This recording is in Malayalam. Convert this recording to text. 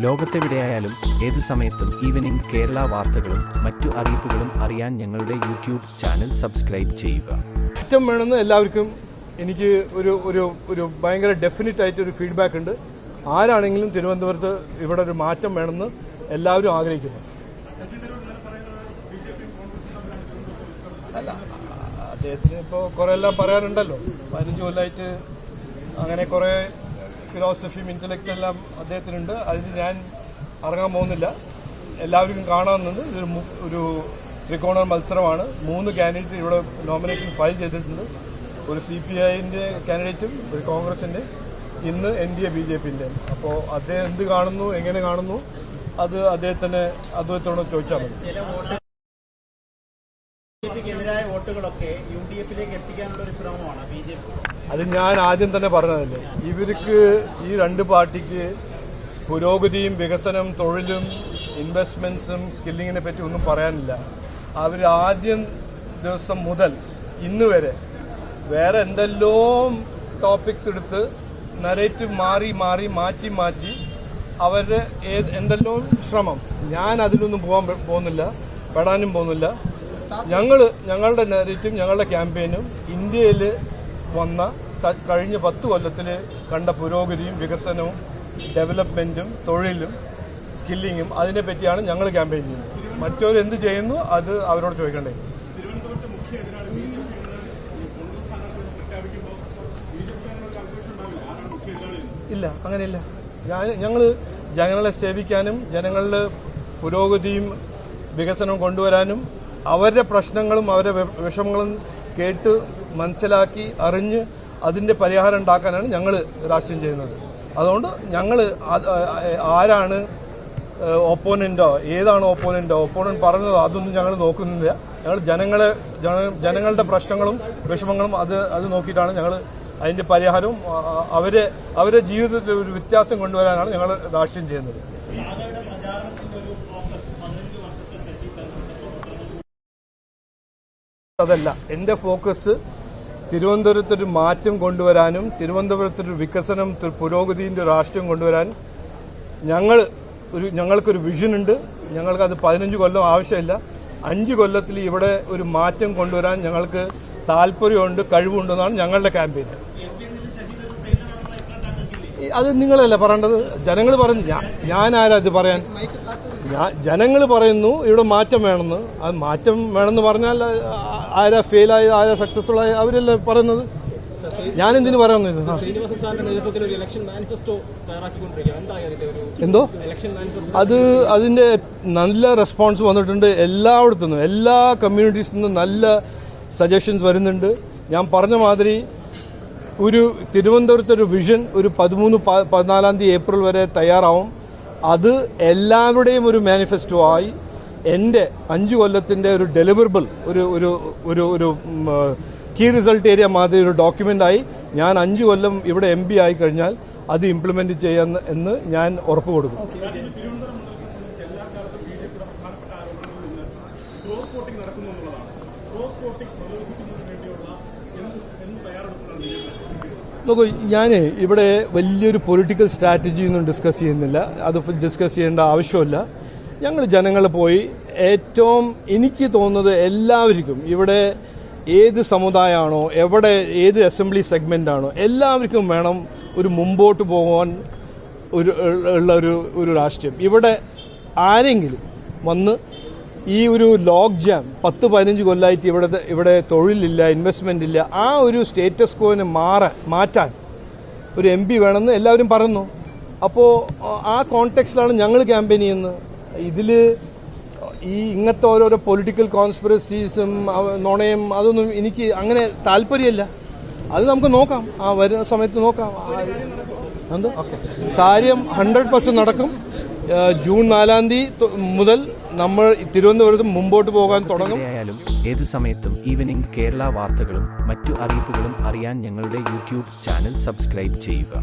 ലോകത്തെവിടെയായാലും ഏത് സമയത്തും ഈവനിംഗ് കേരള വാർത്തകളും മറ്റു അറിയിപ്പുകളും അറിയാൻ ഞങ്ങളുടെ യൂട്യൂബ് ചാനൽ സബ്സ്ക്രൈബ് ചെയ്യുക. മാറ്റം വേണമെന്ന് എല്ലാവർക്കും എനിക്ക് ഒരു ഭയങ്കര ഡെഫിനറ്റ് ആയിട്ട് ഒരു ഫീഡ്ബാക്ക് ഉണ്ട്. ആരാണെങ്കിലും തിരുവനന്തപുരത്ത് ഇവിടെ ഒരു മാറ്റം വേണമെന്ന് എല്ലാവരും ആഗ്രഹിക്കുന്നു. അല്ല, അദ്ദേഹത്തിന് ഇപ്പോൾ കുറെ എല്ലാം പറയാനുണ്ടല്ലോ. 15 കൊല്ലമായിട്ട് അങ്ങനെ കുറെ ഫിലോസഫിയും ഇന്റലക്റ്റും എല്ലാം അദ്ദേഹത്തിനുണ്ട്. അതിന് ഞാൻ ഇറങ്ങാൻ പോകുന്നില്ല. എല്ലാവർക്കും കാണാവുന്നത് ഒരു ത്രികോണ മത്സരമാണ്. 3 കാൻഡിഡേറ്റ് ഇവിടെ നോമിനേഷൻ ഫയൽ ചെയ്തിട്ടുണ്ട്. ഒരു CPIന്റെ കാൻഡിഡേറ്റും ഒരു കോൺഗ്രസിന്റെ, ഇന്ന് NDA BJPന്റെ. അപ്പോൾ അദ്ദേഹം എന്ത് കാണുന്നു, എങ്ങനെ കാണുന്നു, അത് അദ്ദേഹത്തോട് ചോദിച്ചാൽ മതി. ബിജെപിക്കെതിരായ വോട്ടുകളൊക്കെ UDFിലേക്ക് എത്തിക്കാനുള്ള ഒരു ശ്രമമാണ് BJP. അത് ഞാൻ ആദ്യം തന്നെ പറഞ്ഞതല്ലേ, ഇവർക്ക് ഈ 2 പാർട്ടിക്ക് പുരോഗതിയും വികസനം, തൊഴിലും ഇൻവെസ്റ്റ്മെന്റ്സും സ്കില്ലിങ്ങിനെ പറ്റി ഒന്നും പറയാനില്ല. അവർ ആദ്യം ദിവസം മുതൽ ഇന്ന് വരെ വേറെ എന്തെല്ലാം ടോപ്പിക്സ് എടുത്ത് നരേറ്റീവ് മാറ്റി അവരുടെ എന്തെല്ലാം ശ്രമം. ഞാൻ അതിലൊന്നും പോകുന്നില്ല, പെടാനും പോകുന്നില്ല. ഞങ്ങളുടെ നരേറ്റീവ്, ഞങ്ങളുടെ ക്യാമ്പയിനും ഇന്ത്യയിൽ വന്ന കഴിഞ്ഞ 10 കൊല്ലത്തിൽ കണ്ട പുരോഗതിയും വികസനവും ഡെവലപ്മെന്റും തൊഴിലും സ്കില്ലിങ്ങും അതിനെപ്പറ്റിയാണ് ഞങ്ങൾ ക്യാമ്പയിൻ ചെയ്യുന്നത്. മറ്റവർ എന്ത് ചെയ്യുന്നു അത് അവരോട് ചോദിക്കണ്ടേ. ഇല്ല, അങ്ങനെയില്ല. ഞങ്ങൾ ജനങ്ങളെ സേവിക്കാനും ജനങ്ങളുടെ പുരോഗതിയും വികസനവും കൊണ്ടുവരാനും അവരുടെ പ്രശ്നങ്ങളും അവരുടെ വിഷമങ്ങളും കേട്ട് മനസ്സിലാക്കി അറിഞ്ഞ് അതിന്റെ പരിഹാരം ഉണ്ടാക്കാനാണ് ഞങ്ങൾ രാഷ്ട്രീയം ചെയ്യുന്നത്. അതുകൊണ്ട് ഞങ്ങൾ ആരാണ് ഓപ്പോണന്റോ, ഏതാണ് ഓപ്പോണന്റ് പറഞ്ഞതോ അതൊന്നും ഞങ്ങൾ നോക്കുന്നില്ല. ഞങ്ങൾ ജനങ്ങളുടെ പ്രശ്നങ്ങളും വിഷമങ്ങളും അത് നോക്കിയിട്ടാണ് ഞങ്ങൾ അതിന്റെ പരിഹാരവും അവരുടെ ജീവിതത്തിൽ ഒരു വ്യത്യാസം കൊണ്ടുവരാനാണ് ഞങ്ങൾ രാഷ്ട്രീയം ചെയ്യുന്നത്. അതല്ല, എന്റെ ഫോക്കസ് തിരുവനന്തപുരത്തൊരു മാറ്റം കൊണ്ടുവരാനും തിരുവനന്തപുരത്തൊരു വികസനം, പുരോഗതിന്റെ രാഷ്ട്രീയം കൊണ്ടുവരാനും ഞങ്ങൾക്കൊരു വിഷൻ ഉണ്ട്. ഞങ്ങൾക്കത് 15 കൊല്ലം ആവശ്യമില്ല. 5 കൊല്ലത്തിൽ ഇവിടെ ഒരു മാറ്റം കൊണ്ടുവരാൻ ഞങ്ങൾക്ക് താല്പര്യമുണ്ട്, കഴിവുണ്ടെന്നാണ് ഞങ്ങളുടെ ക്യാമ്പയിൻ. അത് നിങ്ങളല്ല പറയേണ്ടത്, ജനങ്ങൾ പറഞ്ഞു. ഞാൻ ആരാ ഇത് പറയാൻ? ജനങ്ങൾ പറയുന്നു ഇവിടെ മാറ്റം വേണമെന്ന്. അത് മാറ്റം വേണമെന്ന് പറഞ്ഞാൽ ആരാ ഫെയിലായി, ആരാ സക്സസ്ഫുൾ ആയി, അവരല്ലേ പറയുന്നത്. ഞാൻ എന്തിനു പറയുന്നത്? എന്തോ അതിന്റെ നല്ല റെസ്പോൺസ് വന്നിട്ടുണ്ട്. എല്ലായിടത്തുനിന്നും, എല്ലാ കമ്മ്യൂണിറ്റീസിൽ നിന്നും നല്ല സജഷൻസ് വരുന്നുണ്ട്. ഞാൻ പറഞ്ഞ മാതിരി ഒരു തിരുവനന്തപുരത്ത് ഒരു വിഷൻ ഒരു 13-14 ഏപ്രിൽ വരെ തയ്യാറാവും. അത് എല്ലാവരുടെയും ഒരു മാനിഫെസ്റ്റോ ആയി എന്റെ 5 കൊല്ലത്തിന്റെ ഒരു ഡെലിവറബിൾ, ഒരു കീ റിസൾട്ട് ഏരിയ മാതിരി ഒരു ഡോക്യുമെന്റ് ആയി ഞാൻ 5 കൊല്ലം ഇവിടെ MP ആയി കഴിഞ്ഞാൽ അത് ഇംപ്ലിമെന്റ് ചെയ്യാന്ന് ഞാൻ ഉറപ്പ് കൊടുക്കും. നോക്കൂ, ഞാൻ ഇവിടെ വലിയൊരു പൊളിറ്റിക്കൽ സ്ട്രാറ്റജി ഒന്നും ഡിസ്കസ് ചെയ്യുന്നില്ല. അത് ഡിസ്കസ് ചെയ്യേണ്ട ആവശ്യമില്ല. ഞങ്ങൾ ജനങ്ങൾ പോയി ഏറ്റവും എനിക്ക് തോന്നുന്നത് എല്ലാവർക്കും ഇവിടെ ഏത് സമുദായമാണോ, എവിടെ ഏത് അസംബ്ലി സെഗ്മെന്റ് ആണോ, എല്ലാവർക്കും വേണം ഒരു മുമ്പോട്ട് പോകാൻ ഉള്ള ഒരു രാഷ്ട്രീയം. ഇവിടെ ആരെങ്കിലും വന്ന് ഈ ഒരു ലോക്ക് ജാം 10-15 കൊല്ലമായിട്ട് ഇവിടെ തൊഴിലില്ല, ഇൻവെസ്റ്റ്മെന്റ് ഇല്ല, ആ ഒരു സ്റ്റേറ്റസ് കോനെ മാറ്റാൻ ഒരു MP വേണമെന്ന് എല്ലാവരും പറയുന്നു. അപ്പോൾ ആ കോണ്ടെക്സ്റ്റിലാണ് ഞങ്ങൾ ക്യാമ്പയിൻ ചെയ്യുന്നത്. ഇതിൽ ഇങ്ങനത്തെ ഓരോരോ പൊളിറ്റിക്കൽ കോൺസ്പിറസീസും നുണയും അതൊന്നും എനിക്ക് അങ്ങനെ താല്പര്യമില്ല. അത് നമുക്ക് നോക്കാം, വരുന്ന സമയത്ത് നോക്കാം. എന്തോ കാര്യം 100% നടക്കും. ജൂൺ 4-ാം തീയതി മുതൽ നമ്മൾ തിരുവനന്തപുരത്ത് മുമ്പോട്ട് പോകാൻ തുടങ്ങും. ഏത് സമയത്തും ഈവനിംഗ് കേരള വാർത്തകളും മറ്റു അറിയിപ്പുകളും അറിയാൻ ഞങ്ങളുടെ യൂട്യൂബ് ചാനൽ സബ്സ്ക്രൈബ് ചെയ്യുക.